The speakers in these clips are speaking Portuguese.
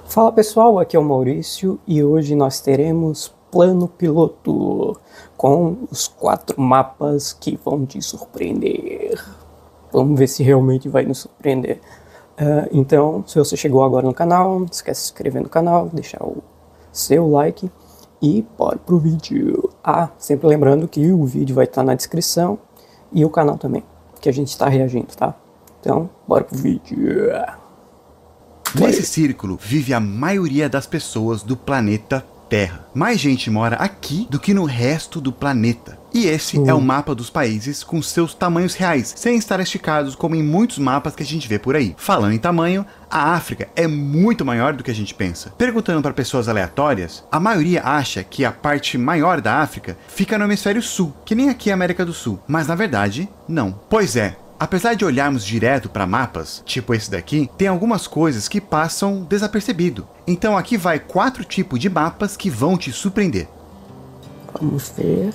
Fala pessoal, aqui é o Maurício e hoje nós teremos plano piloto com os 4 mapas que vão te surpreender. Vamos ver se realmente vai nos surpreender. Então, se você chegou agora no canal, não esquece de se inscrever no canal, deixar o seu like e bora pro vídeo. Sempre lembrando que o vídeo vai estar na descrição e o canal também, que a gente está reagindo, tá? Então, bora pro vídeo. Nesse círculo vive a maioria das pessoas do planeta Terra. Mais gente mora aqui do que no resto do planeta. E esse é o mapa dos países com seus tamanhos reais, sem estar esticados como em muitos mapas que a gente vê por aí. Falando em tamanho, a África é muito maior do que a gente pensa. Perguntando para pessoas aleatórias, a maioria acha que a parte maior da África fica no hemisfério sul, que nem aqui a América do Sul. Mas na verdade, não. Pois é. Apesar de olharmos direto para mapas, tipo esse daqui, tem algumas coisas que passam desapercebido. Então aqui vai 4 tipos de mapas que vão te surpreender. Vamos ver.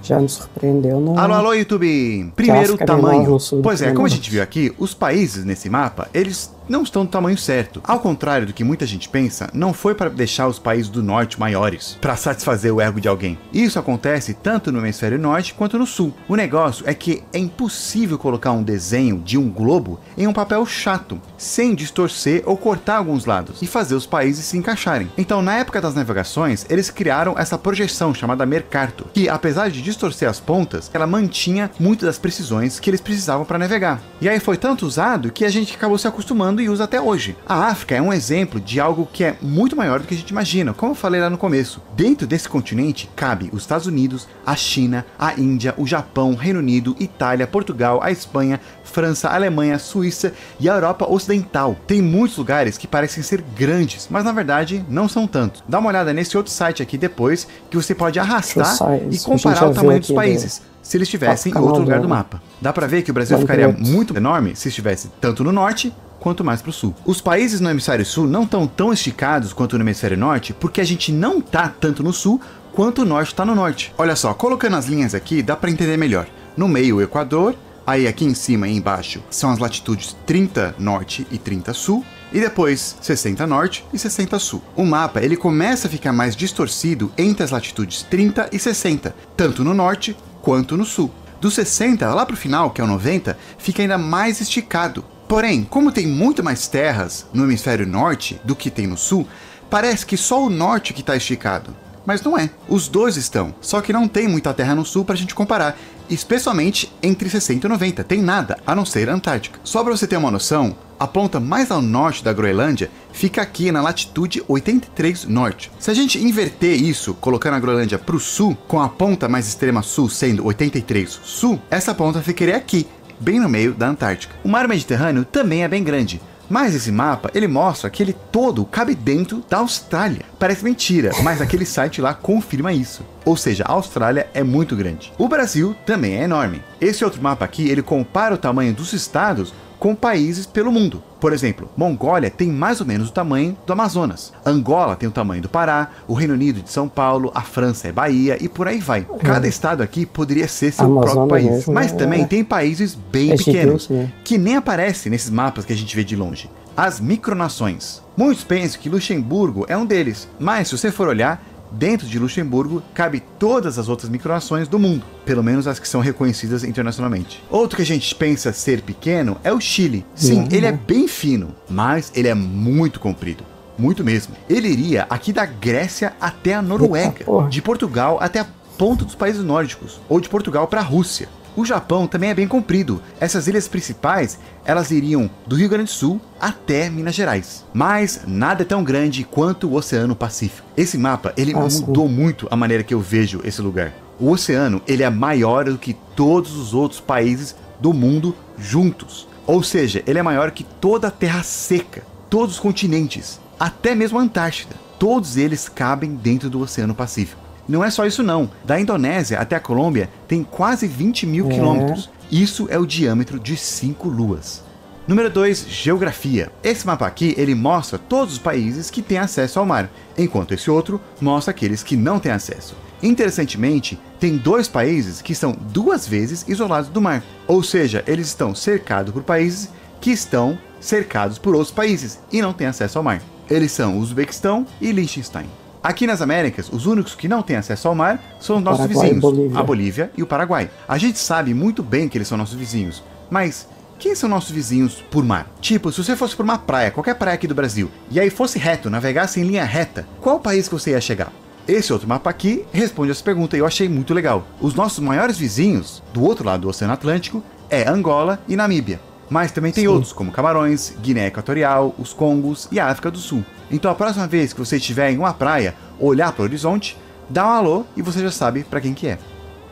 Já me surpreendeu, não? Alô, YouTube! Primeiro, o tamanho. Pois é, como a gente viu aqui, os países nesse mapa, eles não estão do tamanho certo. Ao contrário do que muita gente pensa, não foi para deixar os países do norte maiores, para satisfazer o ego de alguém. Isso acontece tanto no hemisfério norte quanto no sul. O negócio é que é impossível colocar um desenho de um globo em um papel chato, sem distorcer ou cortar alguns lados, e fazer os países se encaixarem. Então, na época das navegações, eles criaram essa projeção chamada Mercator, que apesar de distorcer as pontas, ela mantinha muitas das precisões que eles precisavam para navegar. E aí foi tanto usado que a gente acabou se acostumando e usa até hoje. A África é um exemplo de algo que é muito maior do que a gente imagina, como eu falei lá no começo. Dentro desse continente cabe os Estados Unidos, a China, a Índia, o Japão, Reino Unido, Itália, Portugal, a Espanha, França, Alemanha, Suíça e a Europa Ocidental. Tem muitos lugares que parecem ser grandes, mas na verdade não são tantos. Dá uma olhada nesse outro site aqui depois, que você pode arrastar e comparar o tamanho dos países, se eles estivessem em outro lugar do mapa. Dá pra ver que o Brasil ficaria muito enorme se estivesse tanto no norte quanto mais para o sul. Os países no hemisfério sul não estão tão esticados quanto no hemisfério norte, porque a gente não tá tanto no sul quanto o norte está no norte. Olha só, colocando as linhas aqui dá para entender melhor. No meio o Equador, aí aqui em cima e embaixo são as latitudes 30 norte e 30 sul, e depois 60 norte e 60 sul. O mapa ele começa a ficar mais distorcido entre as latitudes 30 e 60, tanto no norte quanto no sul. Do 60 lá para o final, que é o 90, fica ainda mais esticado. Porém, como tem muito mais terras no hemisfério norte do que tem no sul, parece que só o norte que está esticado. Mas não é. Os dois estão, só que não tem muita terra no sul para a gente comparar, especialmente entre 60 e 90, tem nada, a não ser a Antártica. Só para você ter uma noção, a ponta mais ao norte da Groenlândia fica aqui na latitude 83 norte. Se a gente inverter isso, colocando a Groenlândia para o sul, com a ponta mais extrema sul sendo 83 sul, essa ponta ficaria aqui, bem no meio da Antártica. O mar Mediterrâneo também é bem grande, mas esse mapa ele mostra que ele todo cabe dentro da Austrália. Parece mentira, mas aquele site lá confirma isso. Ou seja, a Austrália é muito grande. O Brasil também é enorme. Esse outro mapa aqui, ele compara o tamanho dos estados com países pelo mundo. Por exemplo, Mongólia tem mais ou menos o tamanho do Amazonas. Angola tem o tamanho do Pará, o Reino Unido de São Paulo, a França é Bahia e por aí vai. Cada estado aqui poderia ser seu próprio país. Mesmo, mas também tem países bem pequenos, que nem aparecem nesses mapas que a gente vê de longe. As micronações. Muitos pensam que Luxemburgo é um deles, mas se você for olhar, dentro de Luxemburgo cabe todas as outras micronações do mundo, pelo menos as que são reconhecidas internacionalmente. Outro que a gente pensa ser pequeno é o Chile. Sim, ele é bem fino, mas ele é muito comprido. Muito mesmo. Ele iria aqui da Grécia até a Noruega, de Portugal até a ponta dos países nórdicos, ou de Portugal para a Rússia. O Japão também é bem comprido. Essas ilhas principais, elas iriam do Rio Grande do Sul até Minas Gerais. Mas nada é tão grande quanto o Oceano Pacífico. Esse mapa, ele mudou muito a maneira que eu vejo esse lugar. O oceano, ele é maior do que todos os outros países do mundo juntos. Ou seja, ele é maior que toda a Terra seca, todos os continentes, até mesmo a Antártida. Todos eles cabem dentro do Oceano Pacífico. Não é só isso não, da Indonésia até a Colômbia tem quase 20 mil quilômetros. Isso é o diâmetro de 5 luas. Número 2, geografia. Esse mapa aqui, ele mostra todos os países que têm acesso ao mar, enquanto esse outro mostra aqueles que não têm acesso. Interessantemente, tem 2 países que são 2 vezes isolados do mar, ou seja, eles estão cercados por países que estão cercados por outros países e não têm acesso ao mar. Eles são o Uzbequistão e Liechtenstein. Aqui nas Américas, os únicos que não têm acesso ao mar são os nossos vizinhos, a Bolívia e o Paraguai. A gente sabe muito bem que eles são nossos vizinhos, mas quem são nossos vizinhos por mar? Tipo, se você fosse por uma praia, qualquer praia aqui do Brasil, e aí fosse reto, navegasse em linha reta, qual país que você ia chegar? Esse outro mapa aqui responde essa pergunta e eu achei muito legal. Os nossos maiores vizinhos, do outro lado do Oceano Atlântico, é Angola e Namíbia. Mas também tem outros, como Camarões, Guiné Equatorial, os Congos e a África do Sul. Então a próxima vez que você estiver em uma praia, olhar para o horizonte, dá um alô e você já sabe para quem que é.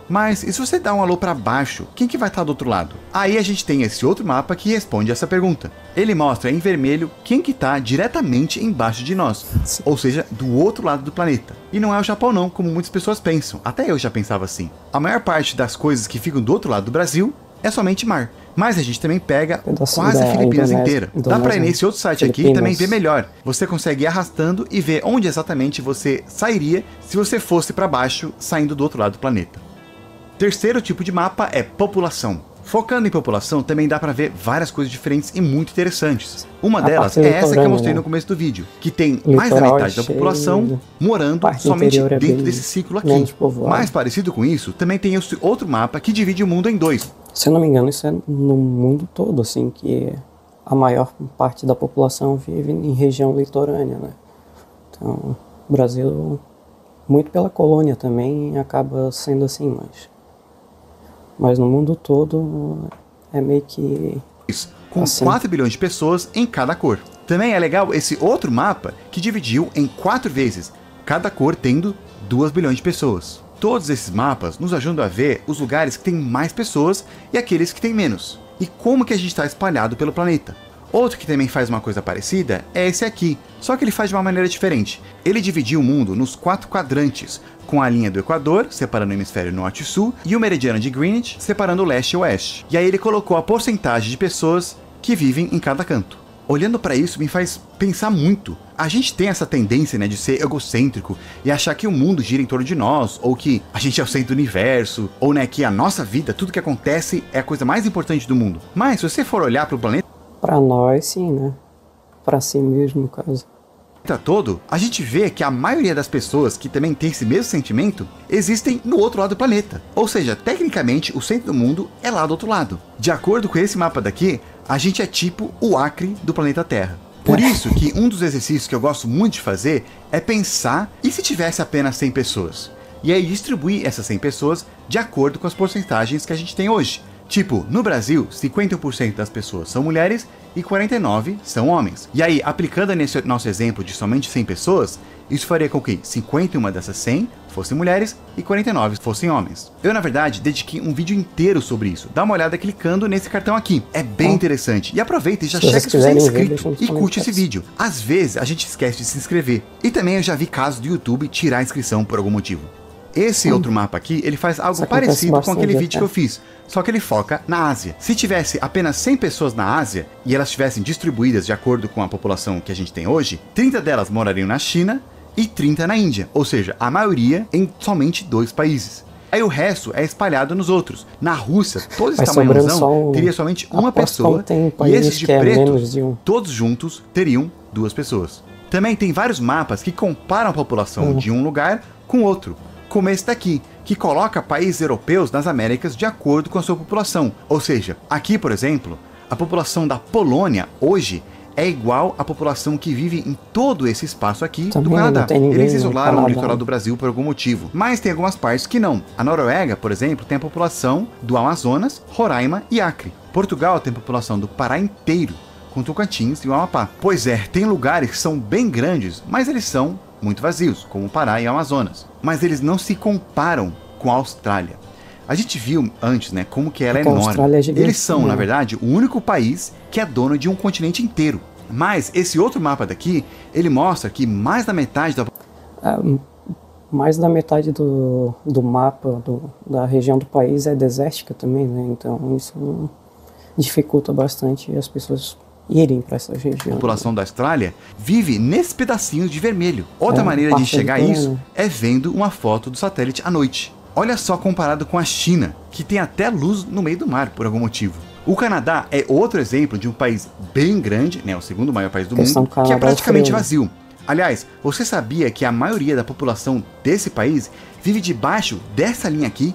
Mas e se você dá um alô para baixo, quem que vai estar do outro lado? Aí a gente tem esse outro mapa que responde essa pergunta. Ele mostra em vermelho quem que está diretamente embaixo de nós, ou seja, do outro lado do planeta. E não é o Japão não, como muitas pessoas pensam. Até eu já pensava assim. A maior parte das coisas que ficam do outro lado do Brasil é somente mar. Mas a gente também pega quase a Filipinas inteira. Dá pra ir nesse outro site aqui e também ver melhor. Você consegue ir arrastando e ver onde exatamente você sairia se você fosse para baixo, saindo do outro lado do planeta. Terceiro tipo de mapa é população. Focando em população, também dá para ver várias coisas diferentes e muito interessantes. Uma delas é essa que eu mostrei no começo do vídeo, que tem mais da metade da população morando somente dentro desse ciclo aqui. Mais parecido com isso, também tem esse outro mapa que divide o mundo em dois. Se eu não me engano, isso é no mundo todo, assim, que a maior parte da população vive em região litorânea, né? Então, o Brasil, muito pela colônia também, acaba sendo assim, mas no mundo todo é meio que isso, com assim. 4 bilhões de pessoas em cada cor. Também é legal esse outro mapa que dividiu em 4 vezes, cada cor tendo 2 bilhões de pessoas. Todos esses mapas nos ajudam a ver os lugares que têm mais pessoas e aqueles que têm menos. E como que a gente está espalhado pelo planeta. Outro que também faz uma coisa parecida é esse aqui, só que ele faz de uma maneira diferente. Ele dividiu o mundo nos 4 quadrantes, com a linha do Equador, separando o hemisfério norte e sul, e o meridiano de Greenwich, separando o leste e oeste. E aí ele colocou a porcentagem de pessoas que vivem em cada canto. Olhando para isso me faz pensar muito. A gente tem essa tendência, né, de ser egocêntrico e achar que o mundo gira em torno de nós, ou que a gente é o centro do universo, ou né, que a nossa vida, tudo que acontece é a coisa mais importante do mundo. Mas se você for olhar para o planeta... Para nós sim, né? Para si mesmo, no caso. Todo, a gente vê que a maioria das pessoas que também tem esse mesmo sentimento existem no outro lado do planeta. Ou seja, tecnicamente o centro do mundo é lá do outro lado. De acordo com esse mapa daqui, a gente é tipo o Acre do planeta Terra. Por isso que um dos exercícios que eu gosto muito de fazer é pensar, e se tivesse apenas 100 pessoas? E aí distribuir essas 100 pessoas de acordo com as porcentagens que a gente tem hoje. Tipo, no Brasil, 51% das pessoas são mulheres e 49% são homens. E aí, aplicando nesse nosso exemplo de somente 100 pessoas, isso faria com que 51 dessas 100 fossem mulheres e 49 fossem homens. Eu, na verdade, dediquei um vídeo inteiro sobre isso. Dá uma olhada clicando nesse cartão aqui. É bem interessante. E aproveita e já chega se você é inscrito e curte esse vídeo. Às vezes, a gente esquece de se inscrever. E também eu já vi casos do YouTube tirar a inscrição por algum motivo. Esse outro mapa aqui, ele faz algo parecido com aquele vídeo que eu fiz, só que ele foca na Ásia. Se tivesse apenas 100 pessoas na Ásia, e elas estivessem distribuídas de acordo com a população que a gente tem hoje, 30 delas morariam na China e 30 na Índia, ou seja, a maioria em somente 2 países. Aí o resto é espalhado nos outros. Na Rússia, todo esse tamanhozão teria somente uma pessoa, e esses de preto, todos juntos, teriam 2 pessoas. Também tem vários mapas que comparam a população de um lugar com outro, como esse daqui, que coloca países europeus nas Américas de acordo com a sua população. Ou seja, aqui, por exemplo, a população da Polônia hoje é igual à população que vive em todo esse espaço aqui do Canadá. Eles isolaram o litoral do Brasil por algum motivo, mas tem algumas partes que não. A Noruega, por exemplo, tem a população do Amazonas, Roraima e Acre. Portugal tem a população do Pará inteiro, com Tocantins e o Amapá. Pois é, tem lugares que são bem grandes, mas eles são muito vazios, como o Pará e o Amazonas. Mas eles não se comparam com a Austrália. A gente viu antes, né, como que ela é enorme. Eles são, na verdade, o único país que é dono de um continente inteiro. Mas esse outro mapa daqui, ele mostra que mais da metade da... mais da metade do mapa da região do país é desértica também, né? Então isso dificulta bastante as pessoas irem para essa região. A população da Austrália vive nesses pedacinhos de vermelho. Outra maneira de enxergar isso é vendo uma foto do satélite à noite. Olha só comparado com a China, que tem até luz no meio do mar por algum motivo. O Canadá é outro exemplo de um país bem grande, né, o segundo maior país do mundo, que é praticamente vazio. Aliás, você sabia que a maioria da população desse país vive debaixo dessa linha aqui?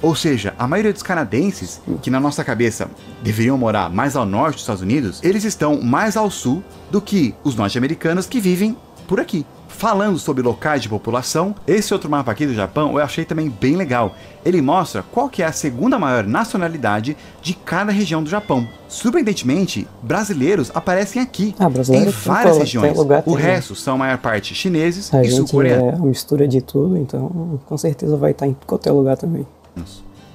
Ou seja, a maioria dos canadenses, que na nossa cabeça deveriam morar mais ao norte dos Estados Unidos, eles estão mais ao sul do que os norte-americanos que vivem por aqui. Falando sobre locais de população, esse outro mapa aqui do Japão eu achei também bem legal. Ele mostra qual que é a segunda maior nacionalidade de cada região do Japão. Surpreendentemente, brasileiros aparecem aqui, em várias regiões. O resto são a maior parte chineses e sul-coreanos. É uma mistura de tudo, então com certeza vai estar em qualquer lugar também.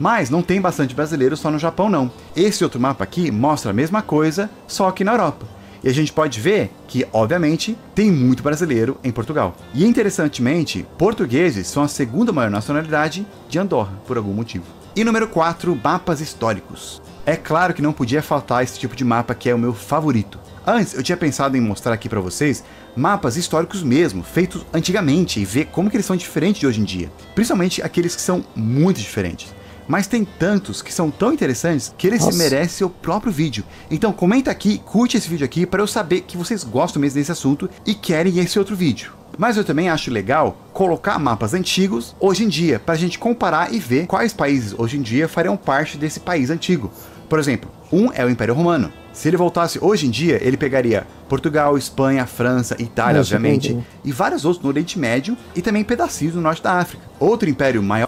Mas não tem bastante brasileiros só no Japão não. Esse outro mapa aqui mostra a mesma coisa, só que na Europa. E a gente pode ver que, obviamente, tem muito brasileiro em Portugal. E interessantemente, portugueses são a segunda maior nacionalidade de Andorra, por algum motivo. E número 4, mapas históricos. É claro que não podia faltar esse tipo de mapa que é o meu favorito. Antes, eu tinha pensado em mostrar aqui pra vocês mapas históricos mesmo, feitos antigamente, e ver como que eles são diferentes de hoje em dia. Principalmente aqueles que são muito diferentes. Mas tem tantos que são tão interessantes que eles merecem seu próprio vídeo. Então comenta aqui, curte esse vídeo aqui para eu saber que vocês gostam mesmo desse assunto e querem esse outro vídeo. Mas eu também acho legal colocar mapas antigos hoje em dia, para a gente comparar e ver quais países hoje em dia fariam parte desse país antigo. Por exemplo, um é o Império Romano. Se ele voltasse hoje em dia, ele pegaria Portugal, Espanha, França, Itália, obviamente, e vários outros no Oriente Médio e também pedacinhos do norte da África. Outro império maior...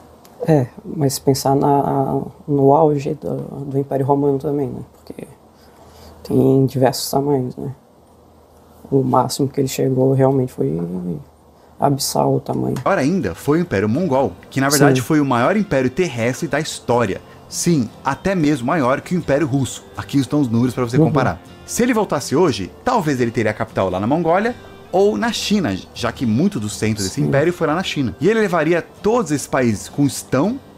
mas pensar no auge do Império Romano também, né? Porque tem diversos tamanhos, né? O máximo que ele chegou realmente foi abissal o tamanho. Maior ainda foi o Império Mongol, que na verdade foi o maior império terrestre da história. Sim, até mesmo maior que o Império Russo. Aqui estão os números para você comparar. Se ele voltasse hoje, talvez ele teria a capital lá na Mongólia, ou na China, já que muito do centro desse império foi lá na China. E ele levaria todos esses países com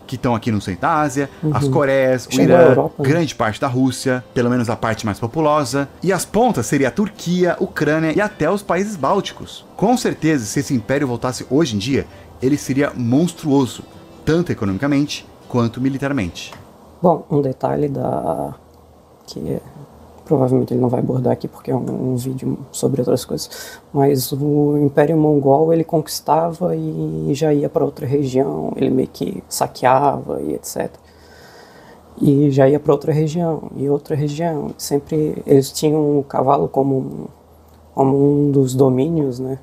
que estão aqui no centro da Ásia, as Coreias, o Irã, grande parte da Rússia, pelo menos a parte mais populosa, e as pontas seria a Turquia, Ucrânia e até os países bálticos. Com certeza, se esse império voltasse hoje em dia, ele seria monstruoso, tanto economicamente quanto militarmente. Bom, um detalhe que provavelmente ele não vai abordar aqui porque é um vídeo sobre outras coisas, mas o Império Mongol ele conquistava e já ia para outra região, ele meio que saqueava e etc. E já ia para outra região e outra região. Sempre eles tinham o cavalo como um dos domínios, né?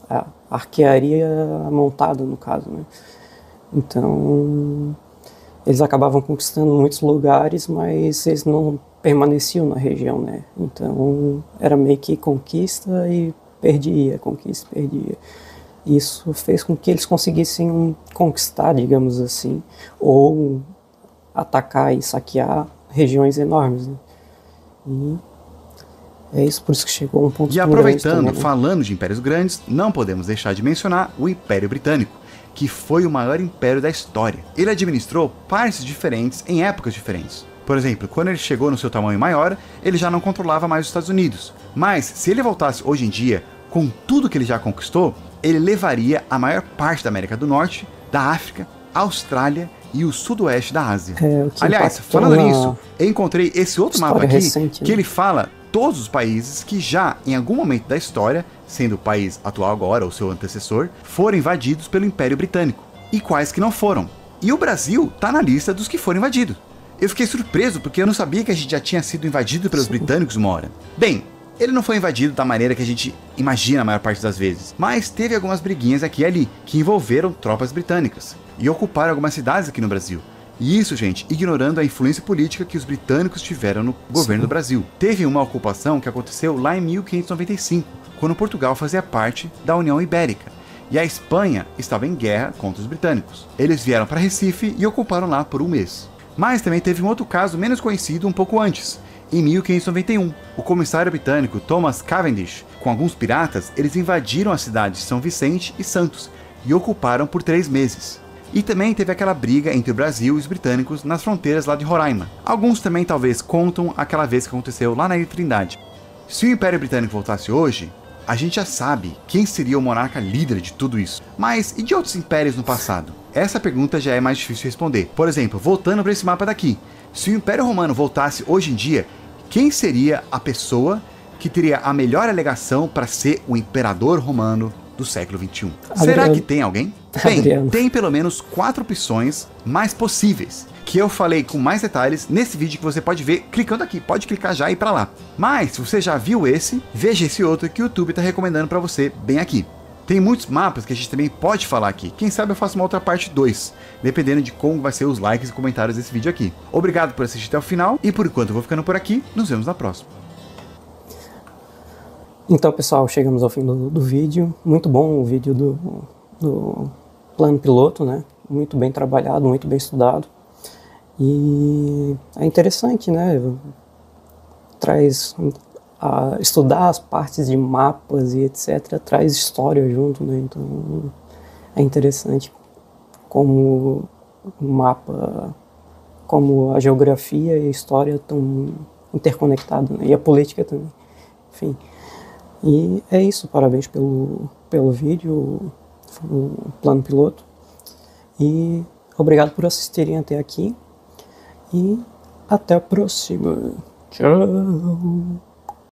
A arquearia montada no caso, né? Então eles acabavam conquistando muitos lugares, mas eles não permaneciam na região, né? Então era meio que conquista e perdia, conquista e perdia. Isso fez com que eles conseguissem conquistar, digamos assim, ou atacar e saquear regiões enormes, né? E é isso, por isso que chegou a um ponto. E aproveitando, também, né? Falando de impérios grandes, não podemos deixar de mencionar o Império Britânico, que foi o maior império da história. Ele administrou partes diferentes em épocas diferentes. Por exemplo, quando ele chegou no seu tamanho maior, ele já não controlava mais os Estados Unidos. Mas, se ele voltasse hoje em dia, com tudo que ele já conquistou, ele levaria a maior parte da América do Norte, da África, Austrália e o sudoeste da Ásia. Aliás, falando nisso, eu encontrei esse outro mapa aqui, recente, que ele fala todos os países que já, em algum momento da história, sendo o país atual agora, ou seu antecessor, foram invadidos pelo Império Britânico. E quais que não foram. E o Brasil tá na lista dos que foram invadidos. Eu fiquei surpreso porque eu não sabia que a gente já tinha sido invadido pelos britânicos uma hora. Bem, ele não foi invadido da maneira que a gente imagina a maior parte das vezes, mas teve algumas briguinhas aqui e ali, que envolveram tropas britânicas, e ocuparam algumas cidades aqui no Brasil. E isso, gente, ignorando a influência política que os britânicos tiveram no governo do Brasil. Teve uma ocupação que aconteceu lá em 1595, quando Portugal fazia parte da União Ibérica, e a Espanha estava em guerra contra os britânicos. Eles vieram para Recife e ocuparam lá por um mês. Mas também teve um outro caso menos conhecido um pouco antes. Em 1591, o comissário britânico Thomas Cavendish, com alguns piratas, eles invadiram a cidade de São Vicente e Santos e ocuparam por 3 meses. E também teve aquela briga entre o Brasil e os britânicos nas fronteiras lá de Roraima. Alguns também talvez contam aquela vez que aconteceu lá na Ilha Trindade. Se o Império Britânico voltasse hoje, a gente já sabe quem seria o monarca líder de tudo isso. Mas e de outros impérios no passado? Essa pergunta já é mais difícil de responder. Por exemplo, voltando para esse mapa daqui. Se o Império Romano voltasse hoje em dia, quem seria a pessoa que teria a melhor alegação para ser o imperador romano do século XXI? Será que tem alguém? Tem pelo menos 4 opções mais possíveis, que eu falei com mais detalhes nesse vídeo que você pode ver clicando aqui. Pode clicar já e ir para lá. Mas se você já viu esse, veja esse outro que o YouTube está recomendando para você bem aqui. Tem muitos mapas que a gente também pode falar aqui. Quem sabe eu faço uma outra parte 2, dependendo de como vai ser os likes e comentários desse vídeo aqui. Obrigado por assistir até o final e por enquanto eu vou ficando por aqui. Nos vemos na próxima. Então, pessoal, chegamos ao fim do vídeo. Muito bom o vídeo do plano piloto, né? Muito bem trabalhado, muito bem estudado. E é interessante, né? Estudar as partes de mapas e etc. traz história junto, né? Então é interessante como o mapa, como a geografia e a história estão interconectados, né? E a política também. Enfim. E é isso, parabéns pelo vídeo, o plano piloto. E obrigado por assistirem até aqui. E até a próxima. Tchau!